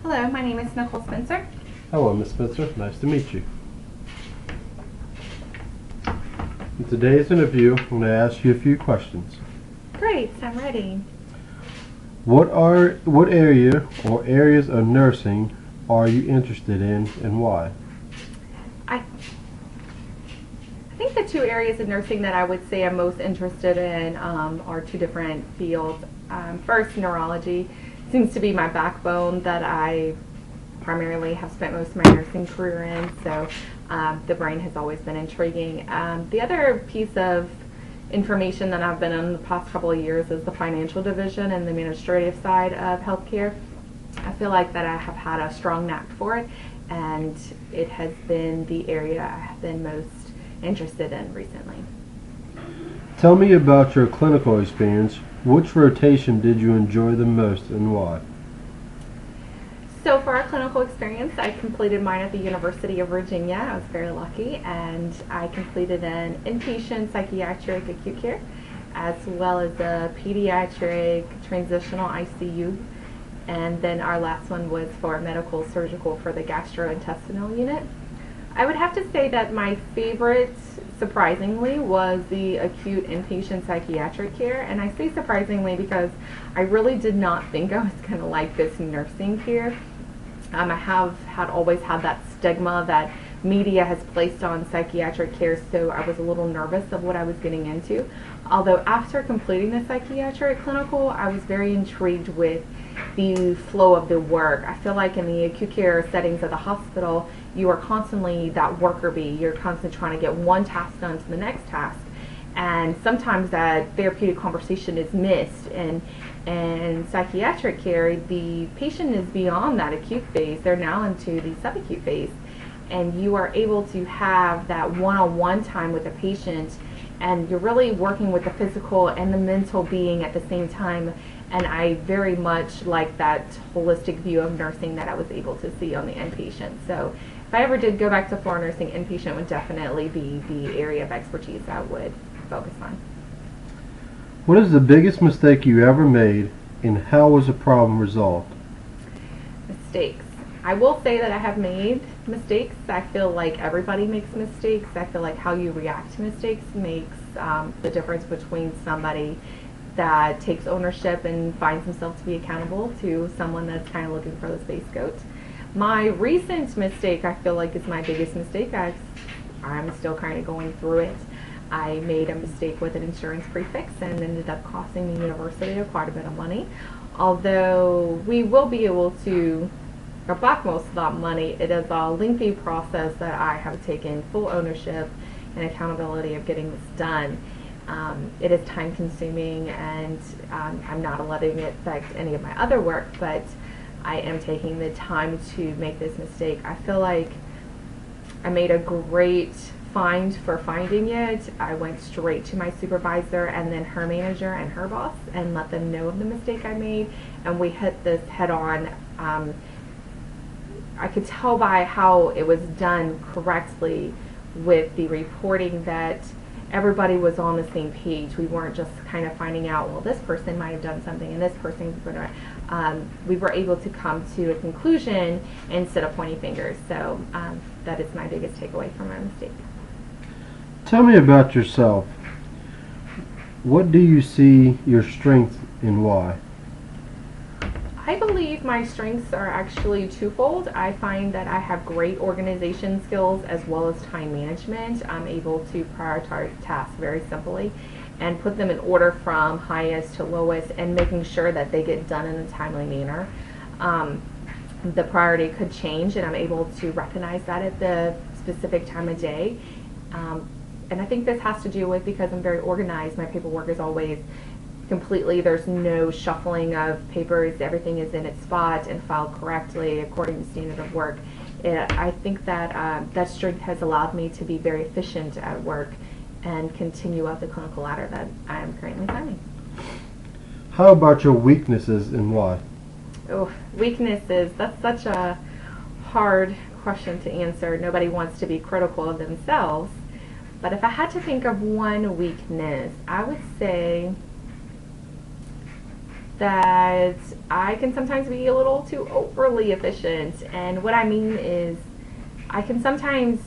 Hello, my name is Nicole Spencer. Hello, Miss Spencer. Nice to meet you. In today's interview, I'm going to ask you a few questions. Great, I'm ready. What area or areas of nursing are you interested in, and why? I think the two areas of nursing that I would say I'm most interested in are two different fields. First, neurology seems to be my backbone that I primarily have spent most of my nursing career in, so the brain has always been intriguing. The other piece of information that I've been in the past couple of years is the financial division and the administrative side of healthcare. I feel like that I have had a strong knack for it, and it has been the area I have been most interested in recently. Tell me about your clinical experience. Which rotation did you enjoy the most, and why? So for our clinical experience, I completed mine at the University of Virginia. I was very lucky, and I completed an inpatient psychiatric acute care, as well as a pediatric transitional ICU. And then our last one was for medical surgical for the gastrointestinal unit. I would have to say that my favorite, surprisingly, was the acute inpatient psychiatric care. And I say surprisingly because I really did not think I was going to like this nursing care. I have always had that stigma that media has placed on psychiatric care, so I was a little nervous of what I was getting into. Although after completing the psychiatric clinical, I was very intrigued with the flow of the work. I feel like in the acute care settings of the hospital, you are constantly that worker bee. You're constantly trying to get one task done to the next task. And sometimes that therapeutic conversation is missed. And psychiatric care, the patient is beyond that acute phase. They're now into the subacute phase. And you are able to have that one-on-one time with the patient, and you're really working with the physical and the mental being at the same time. And I very much like that holistic view of nursing that I was able to see on the inpatient. So if I ever did go back to floor nursing, inpatient would definitely be the area of expertise I would focus on. What is the biggest mistake you ever made, and how was the problem resolved? Mistakes. I will say that I have made mistakes. I feel like everybody makes mistakes. I feel like how you react to mistakes makes the difference between somebody that takes ownership and finds himself to be accountable to someone that's kind of looking for the scapegoat. My recent mistake, I feel like, is my biggest mistake. I'm still kind of going through it. I made a mistake with an insurance prefix and ended up costing the university quite a bit of money. Although we will be able to go back most of that money, it is a lengthy process that I have taken full ownership and accountability of getting this done. It is time consuming, and I'm not letting it affect any of my other work, but I am taking the time to make this mistake. I feel like I made a great find for finding it. I went straight to my supervisor and then her manager and her boss and let them know of the mistake I made, and we hit this head on. I could tell by how it was done correctly with the reporting that everybody was on the same page. We weren't just kind of finding out, well, this person might have done something and this person was going to. We were able to come to a conclusion instead of pointing fingers. So that is my biggest takeaway from my mistake. Tell me about yourself. What do you see your strengths, and why? I believe my strengths are actually twofold. I find that I have great organization skills as well as time management. I'm able to prioritize tasks very simply and put them in order from highest to lowest, and making sure that they get done in a timely manner. The priority could change, and I'm able to recognize that at the specific time of day. And I think this has to do with, because I'm very organized, my paperwork is always completely, there's no shuffling of papers, everything is in its spot and filed correctly according to standard of work. I think that that strength has allowed me to be very efficient at work and continue up the clinical ladder that I am currently climbing. How about your weaknesses, and why? Oh, weaknesses, that's such a hard question to answer. Nobody wants to be critical of themselves. But if I had to think of one weakness, I would say that I can sometimes be a little too overly efficient. And what I mean is I can sometimes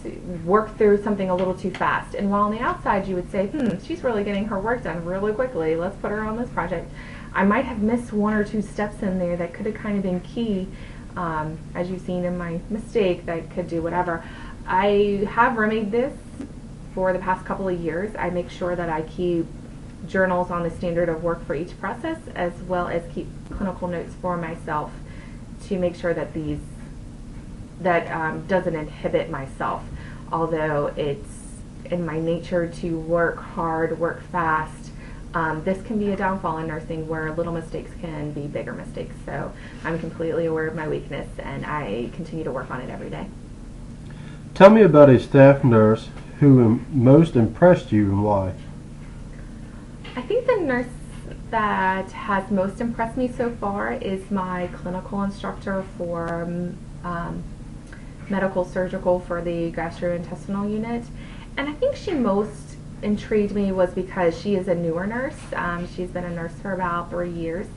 work through something a little too fast. And while on the outside you would say, she's really getting her work done really quickly, let's put her on this project, I might have missed one or two steps in there that could have kind of been key, as you've seen in my mistake, that could do whatever. I have remedied this for the past couple of years. I make sure that I keep journals on the standard of work for each process, as well as keep clinical notes for myself to make sure that doesn't inhibit myself. Although it's in my nature to work hard, work fast, this can be a downfall in nursing where little mistakes can be bigger mistakes. So I'm completely aware of my weakness, and I continue to work on it every day. Tell me about a staff nurse who most impressed you and why. I think the nurse that has most impressed me so far is my clinical instructor for medical surgical for the gastrointestinal unit. And I think she most intrigued me was because she is a newer nurse. She's been a nurse for about 3 years,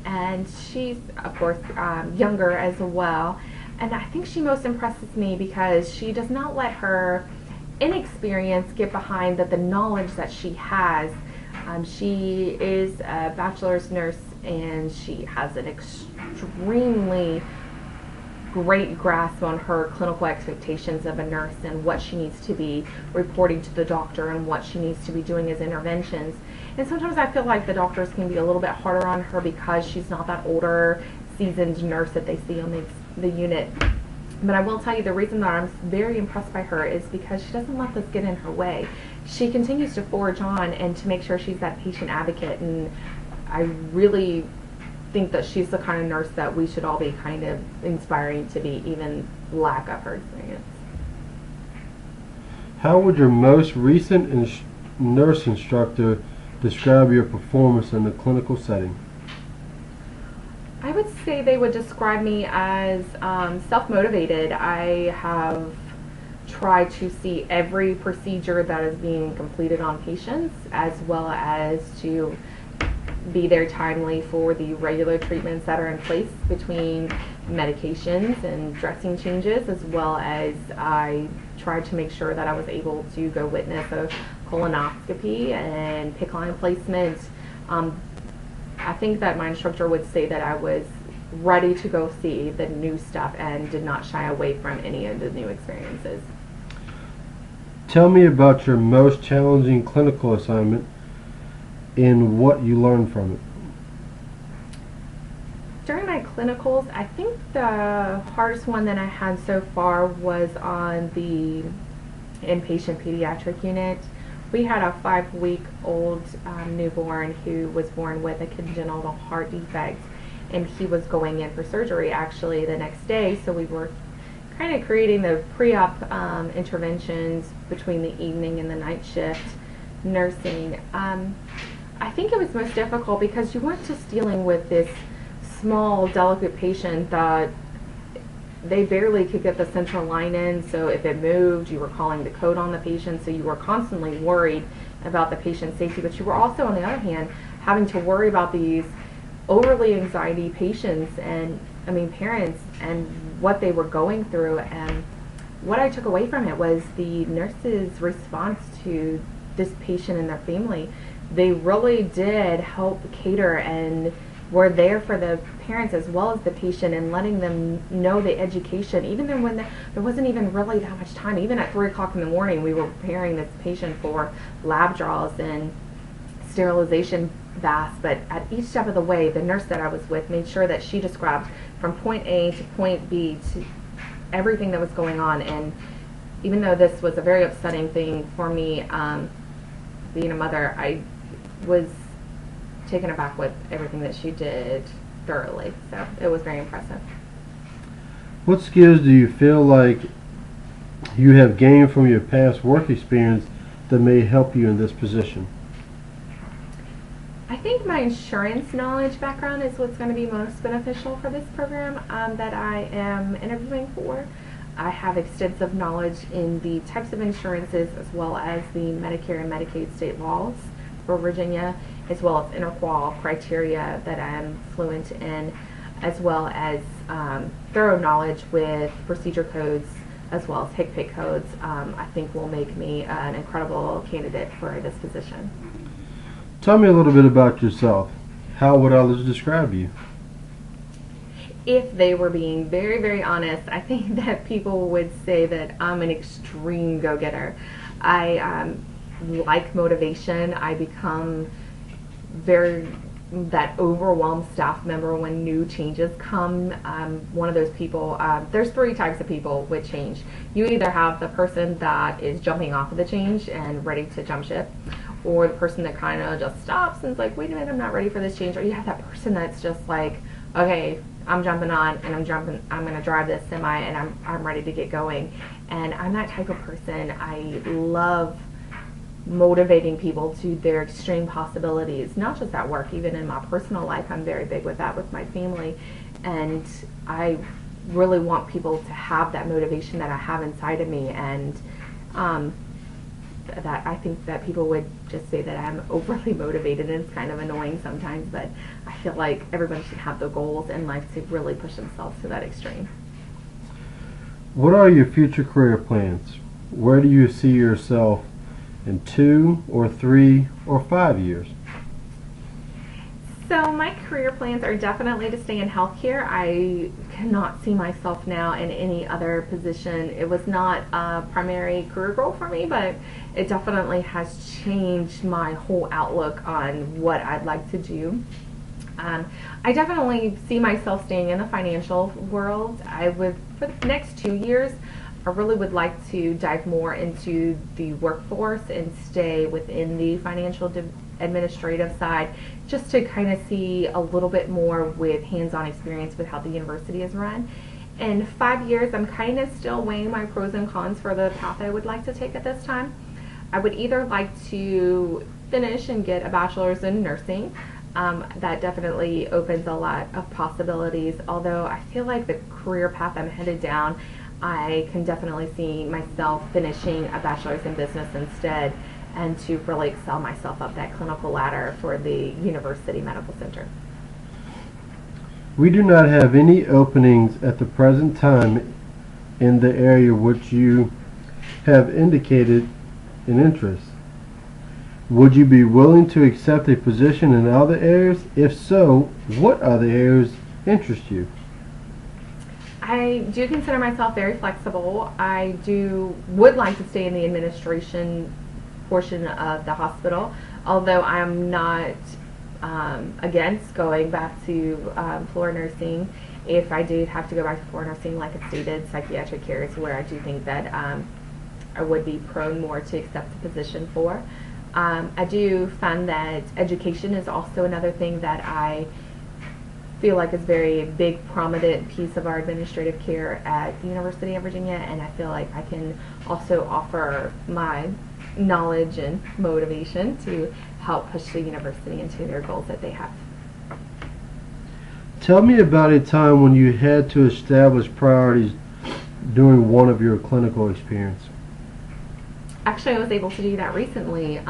and she's of course younger as well. And I think she most impresses me because she does not let her inexperience get behind the knowledge that she has. She is a bachelor's nurse, and she has an extremely great grasp on her clinical expectations of a nurse and what she needs to be reporting to the doctor and what she needs to be doing as interventions. And sometimes I feel like the doctors can be a little bit harder on her because she's not that older, seasoned nurse that they see on the unit. But I will tell you, the reason that I'm very impressed by her is because she doesn't let this get in her way. She continues to forge on and to make sure she's that patient advocate, and I really think that she's the kind of nurse that we should all be kind of inspiring to be, even lack of her experience. How would your most recent nurse instructor describe your performance in the clinical setting? I would say they would describe me as self-motivated. I have tried to see every procedure that is being completed on patients, as well as to be there timely for the regular treatments that are in place between medications and dressing changes, as well as I tried to make sure that I was able to go witness a colonoscopy and PICC line placement. I think that my instructor would say that I was ready to go see the new stuff and did not shy away from any of the new experiences. Tell me about your most challenging clinical assignment and what you learned from it. During my clinicals, I think the hardest one that I had so far was on the inpatient pediatric unit. We had a 5-week-old newborn who was born with a congenital heart defect, and he was going in for surgery actually the next day, so we were kind of creating the pre-op interventions between the evening and the night shift nursing. I think it was most difficult because you weren't just dealing with this small, delicate patient that they barely could get the central line in, so if it moved, you were calling the code on the patient, so you were constantly worried about the patient's safety. But you were also, on the other hand, having to worry about these overly anxiety patients and, parents, and what they were going through. And what I took away from it was the nurse's response to this patient and their family. They really did help cater and were there for the parents as well as the patient, and letting them know the education, even then when there wasn't even really that much time. Even at 3 o'clock in the morning, we were preparing this patient for lab draws and sterilization baths. But at each step of the way, the nurse that I was with made sure that she described from point A to point B to everything that was going on. And even though this was a very upsetting thing for me, being a mother, I was taken aback with everything that she did thoroughly. So it was very impressive. What skills do you feel like you have gained from your past work experience that may help you in this position? I think my insurance knowledge background is what's going to be most beneficial for this program that I am interviewing for. I have extensive knowledge in the types of insurances as well as the Medicare and Medicaid state laws for Virginia, as well as interqual criteria that I'm fluent in, as well as thorough knowledge with procedure codes as well as HCPCS codes, I think will make me an incredible candidate for this position. Tell me a little bit about yourself. How would others describe you? If they were being very, very honest, I think that people would say that I'm an extreme go-getter. I like motivation. I become very that overwhelmed staff member when new changes come. One of those people, there's three types of people with change. You either have the person that is jumping off of the change and ready to jump ship, or the person that kind of just stops and is like, wait a minute, I'm not ready for this change. Or you have that person that's just like, okay, I'm jumping on and I'm going to drive this semi and I'm ready to get going. And I'm that type of person. I love motivating people to their extreme possibilities, not just at work, even in my personal life. I'm very big with that with my family, and I really want people to have that motivation that I have inside of me, and that I think that people would just say that I'm overly motivated, and it's kind of annoying sometimes, but I feel like everybody should have the goals in life to really push themselves to that extreme. What are your future career plans? Where do you see yourself in 2 or 3 or 5 years? So my career plans are definitely to stay in healthcare. I cannot see myself now in any other position. It was not a primary career goal for me, but it definitely has changed my whole outlook on what I'd like to do. I definitely see myself staying in the financial world. For the next 2 years, I really would like to dive more into the workforce and stay within the financial administrative side, just to kind of see a little bit more with hands-on experience with how the university is run. In 5 years, I'm kind of still weighing my pros and cons for the path I would like to take at this time. I would either like to finish and get a bachelor's in nursing. That definitely opens a lot of possibilities, although I feel like the career path I'm headed down, I can definitely see myself finishing a bachelor's in business instead, and to really excel myself up that clinical ladder for the University Medical Center. We do not have any openings at the present time in the area which you have indicated an interest. Would you be willing to accept a position in other areas? If so, what other areas interest you? I do consider myself very flexible. I would like to stay in the administration portion of the hospital, although I am not against going back to floor nursing. If I do have to go back to floor nursing, like I stated, psychiatric care is where I do think that I would be prone more to accept the position for. I do find that education is also another thing that I feel like is very big, prominent piece of our administrative care at the University of Virginia, and I feel like I can also offer my knowledge and motivation to help push the university into their goals that they have. Tell me about a time when you had to establish priorities during one of your clinical experience. Actually, I was able to do that recently.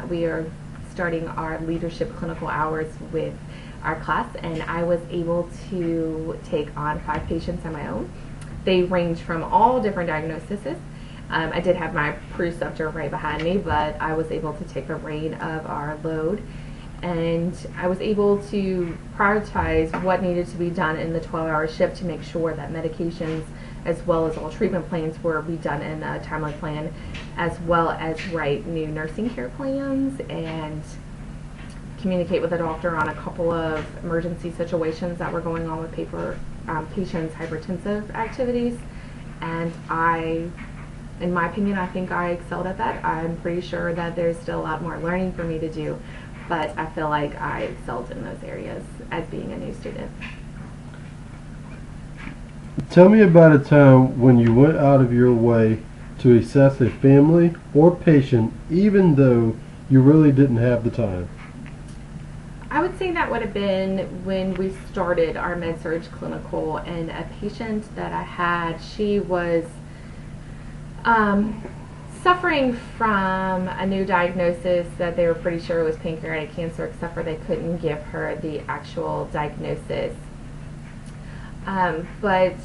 We are starting our leadership clinical hours with our class, and I was able to take on 5 patients on my own. They range from all different diagnoses. I did have my preceptor right behind me, but I was able to take the reign of our load, and I was able to prioritize what needed to be done in the 12-hour shift to make sure that medications as well as all treatment plans were be done in a timely plan, as well as write new nursing care plans and communicate with the doctor on a couple of emergency situations that were going on with patients' hypertensive activities. And in my opinion, I think I excelled at that. I'm pretty sure that there's still a lot more learning for me to do, but I feel like I excelled in those areas as being a new student. Tell me about a time when you went out of your way to assess a family or patient even though you really didn't have the time. I would say that would have been when we started our med-surg clinical, and a patient that I had, she was suffering from a new diagnosis that they were pretty sure was pancreatic cancer, except for they couldn't give her the actual diagnosis. But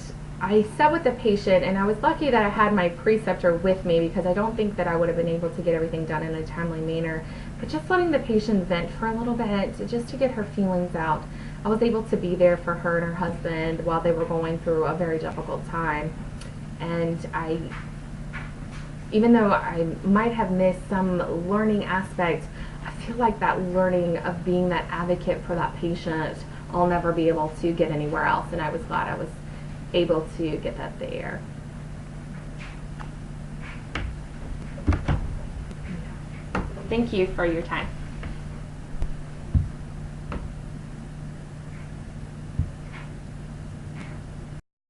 I sat with the patient, and I was lucky that I had my preceptor with me, because I don't think that I would have been able to get everything done in a timely manner. But just letting the patient vent for a little bit, just to get her feelings out, I was able to be there for her and her husband while they were going through a very difficult time. And even though I might have missed some learning aspects, I feel like that learning of being that advocate for that patient, I'll never be able to get anywhere else, and I was glad I was able to get that there. Thank you for your time.